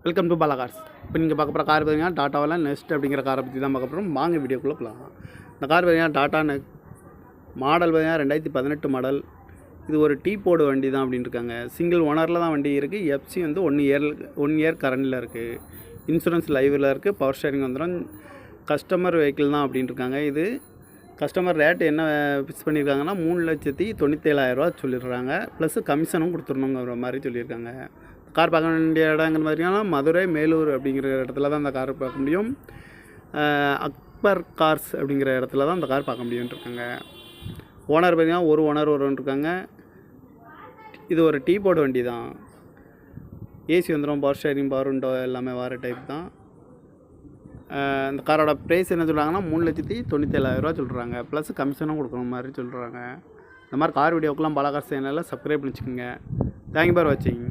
Welcome to Bala cars. இப்போ நீங்கள் பார்க்க போகிற கார் பார்த்தீங்கன்னா டாட்டாவில் நெக்ஸ்ட் அப்படிங்கிற காரை பற்றி தான் பார்க்க போகிறோம். வாங்க வீடியோக்குள்ளே போகலாம். இந்த கார் பார்த்தீங்கன்னா டாட்டா மாடல் பார்த்தீங்கன்னா 2018 மாடல். இது ஒரு டீ போர்டு வண்டி தான் அப்படின்னு இருக்காங்க. சிங்கிள் ஓனரில் தான் வண்டி இருக்குது. எஃப்சி வந்து ஒன் இயர் கரண்டில் இருக்குது. இன்சூரன்ஸ் லைவில் இருக்குது. பவர் ஸ்டேரிங் வந்துடும். கஸ்டமர் வெஹிக்கிள் தான் அப்படின்னு இருக்காங்க. இது கஸ்டமர் ரேட்டு என்ன ஃபிக்ஸ் பண்ணியிருக்காங்கன்னா 3,97,000 சொல்லிடுறாங்க. ப்ளஸ் கமிஷனும் கொடுத்துடணுங்கிற மாதிரி சொல்லியிருக்காங்க. கார் பார்க்க வேண்டிய இடங்கள் பார்த்தீங்கன்னா மதுரை, மேலூர் அப்படிங்கிற இடத்துல தான் இந்த கார் பார்க்க முடியும். அக்பர் கார்ஸ் அப்படிங்கிற இடத்துல தான் இந்த கார் பார்க்க முடியும்னு இருக்காங்க. ஓனர் பார்த்தீங்கன்னா ஒரு ஓனர் இருக்காங்க. இது ஒரு டீ போர்டு வண்டி தான். ஏசி வந்துடும். பவர் ஸ்டேரிங், பவர் விண்டோ எல்லாமே வர டைப் தான். இந்த காரோட ப்ரைஸ் என்ன சொல்கிறாங்கன்னா 3,97,000 சொல்கிறாங்க. ப்ளஸ் கமிஷனும் கொடுக்குற மாதிரி சொல்கிறாங்க. இந்த மாதிரி கார் வீடியோக்கெலாம் பாலா கார்ஸ் சேனலில் சப்ஸ்கிரைப் பண்ணிச்சுக்கோங்க. தேங்க்யூ ஃபார் வாட்சிங்.